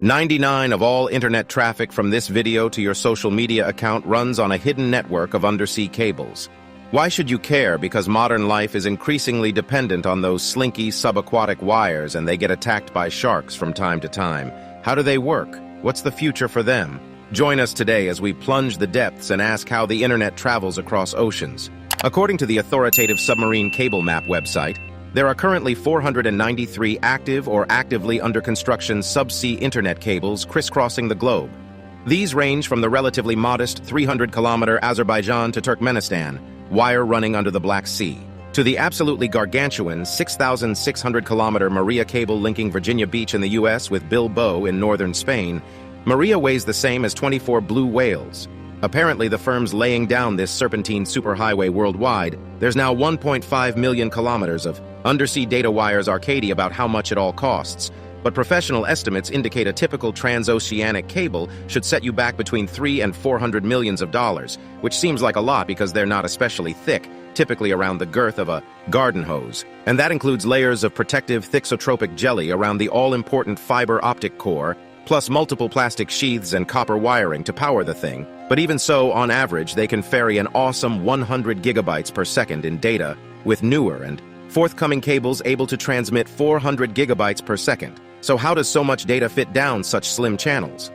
99% of all internet traffic from this video to your social media account runs on a hidden network of undersea cables. Why should you care? Because modern life is increasingly dependent on those slinky subaquatic wires, and they get attacked by sharks from time to time. How do they work? What's the future for them? Join us today as we plunge the depths and ask how the internet travels across oceans. According to the authoritative Submarine Cable Map website, there are currently 493 active or actively under construction subsea internet cables crisscrossing the globe. These range from the relatively modest 300-kilometer Azerbaijan to Turkmenistan, wire running under the Black Sea, to the absolutely gargantuan 6,600-kilometer Maria cable linking Virginia Beach in the U.S. with Bilbao in northern Spain. Maria weighs the same as 24 blue whales. Apparently, the firms laying down this serpentine superhighway worldwide, there's now 1.5 million kilometers of undersea data wires. Arcady about how much it all costs, but professional estimates indicate a typical transoceanic cable should set you back between $300 and $400 million, which seems like a lot because they're not especially thick, typically around the girth of a garden hose. And that includes layers of protective thixotropic jelly around the all-important fiber optic core, plus multiple plastic sheaths and copper wiring to power the thing. But even so, on average, they can ferry an awesome 100 gigabytes per second in data, with newer and forthcoming cables able to transmit 400 gigabytes per second. So how does so much data fit down such slim channels?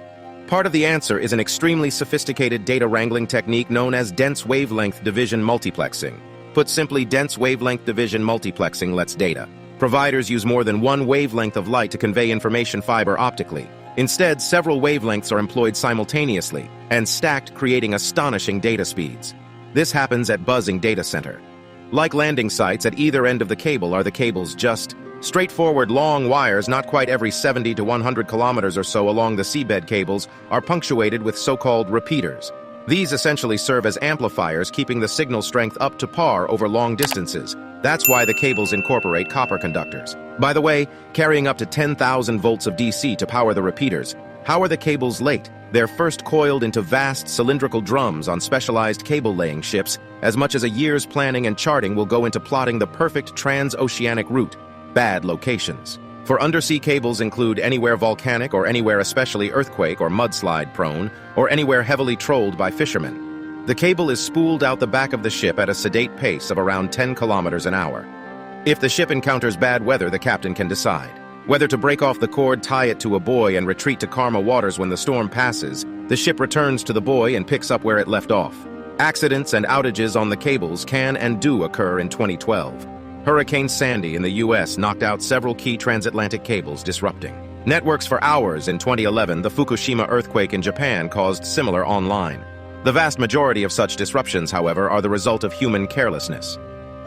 Part of the answer is an extremely sophisticated data wrangling technique known as dense wavelength division multiplexing. Put simply, dense wavelength division multiplexing lets data providers use more than one wavelength of light to convey information fiber optically. Instead, several wavelengths are employed simultaneously and stacked, creating astonishing data speeds. This happens at buzzing data center. Like landing sites at either end of the cable are the cables, just straightforward long wires. Not quite every 70 to 100 kilometers or so along the seabed cables are punctuated with so-called repeaters. These essentially serve as amplifiers, keeping the signal strength up to par over long distances. That's why the cables incorporate copper conductors. By the way, carrying up to 10,000 volts of DC to power the repeaters. How are the cables laid? They're first coiled into vast cylindrical drums on specialized cable-laying ships. As much as a year's planning and charting will go into plotting the perfect transoceanic route. Bad locations for undersea cables include anywhere volcanic or anywhere especially earthquake or mudslide prone, or anywhere heavily trolled by fishermen. The cable is spooled out the back of the ship at a sedate pace of around 10 kilometers an hour. If the ship encounters bad weather, the captain can decide whether to break off the cord, tie it to a buoy, and retreat to calmer waters. When the storm passes, the ship returns to the buoy and picks up where it left off. Accidents and outages on the cables can and do occur. In 2012, Hurricane Sandy in the U.S. knocked out several key transatlantic cables, disrupting networks for hours. In 2011, the Fukushima earthquake in Japan caused similar online. The vast majority of such disruptions, however, are the result of human carelessness.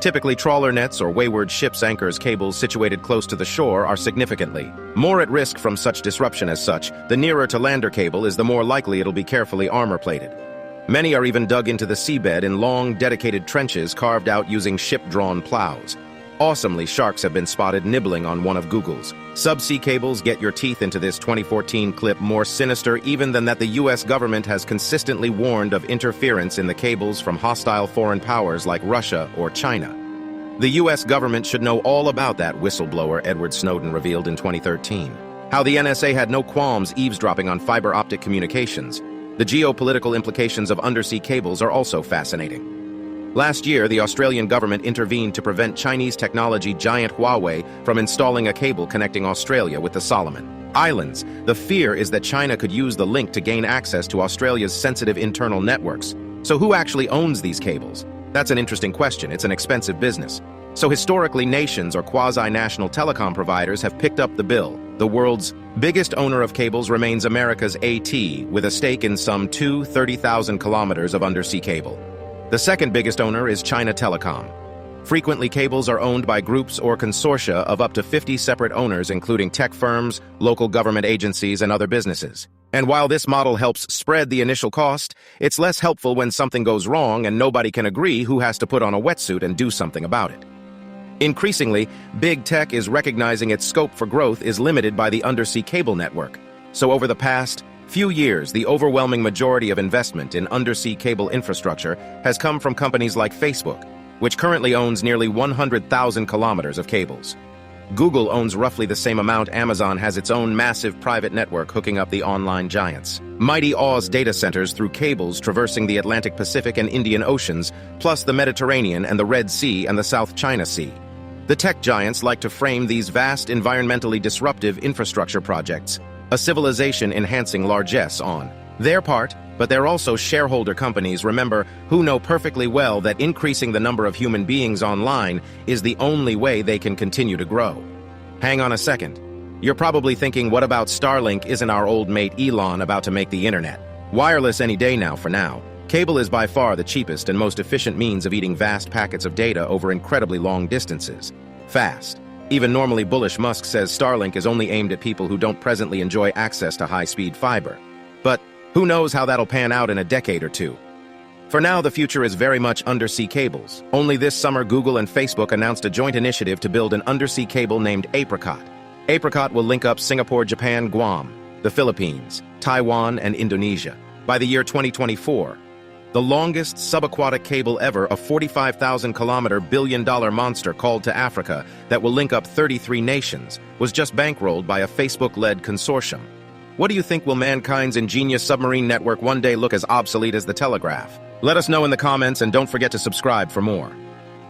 Typically, trawler nets or wayward ships' anchors cables situated close to the shore are significantly more at risk from such disruption. As such, the nearer to lander cable is, the more likely it'll be carefully armor-plated. Many are even dug into the seabed in long, dedicated trenches carved out using ship-drawn plows. Awesomely, sharks have been spotted nibbling on one of Google's subsea cables. Get your teeth into this 2014 clip. More sinister even than that, the U.S. government has consistently warned of interference in the cables from hostile foreign powers like Russia or China. The U.S. government should know all about that, whistleblower Edward Snowden revealed in 2013. How the NSA had no qualms eavesdropping on fiber optic communications. The geopolitical implications of undersea cables are also fascinating. Last year, the Australian government intervened to prevent Chinese technology giant Huawei from installing a cable connecting Australia with the Solomon Islands. The fear is that China could use the link to gain access to Australia's sensitive internal networks. So who actually owns these cables? That's an interesting question. It's an expensive business. So historically, nations or quasi-national telecom providers have picked up the bill. The world's biggest owner of cables remains America's AT, with a stake in some 30,000 kilometers of undersea cable. The second biggest owner is China Telecom. Frequently, cables are owned by groups or consortia of up to 50 separate owners, including tech firms, local government agencies, and other businesses. And while this model helps spread the initial cost, it's less helpful when something goes wrong and nobody can agree who has to put on a wetsuit and do something about it. Increasingly, big tech is recognizing its scope for growth is limited by the undersea cable network. So over the past few years, the overwhelming majority of investment in undersea cable infrastructure has come from companies like Facebook, which currently owns nearly 100,000 kilometers of cables. Google owns roughly the same amount. Amazon has its own massive private network hooking up the online giants. Mighty Aw's data centers through cables traversing the Atlantic, Pacific, and Indian Oceans, plus the Mediterranean and the Red Sea and the South China Sea. The tech giants like to frame these vast, environmentally disruptive infrastructure projects a civilization-enhancing largesse on their part, but they're also shareholder companies, remember, who know perfectly well that increasing the number of human beings online is the only way they can continue to grow. Hang on a second. You're probably thinking, what about Starlink? Isn't our old mate Elon about to make the internet wireless any day now? For now, cable is by far the cheapest and most efficient means of eating vast packets of data over incredibly long distances. Fast. Even normally bullish Musk says Starlink is only aimed at people who don't presently enjoy access to high-speed fiber. But who knows how that'll pan out in a decade or two. For now, the future is very much undersea cables. Only this summer, Google and Facebook announced a joint initiative to build an undersea cable named Apricot. Apricot will link up Singapore, Japan, Guam, the Philippines, Taiwan, and Indonesia. By the year 2024, the longest subaquatic cable ever, a 45,000-kilometer billion-dollar monster called to Africa that will link up 33 nations, was just bankrolled by a Facebook-led consortium. What do you think? Will mankind's ingenious submarine network one day look as obsolete as the telegraph? Let us know in the comments, and don't forget to subscribe for more.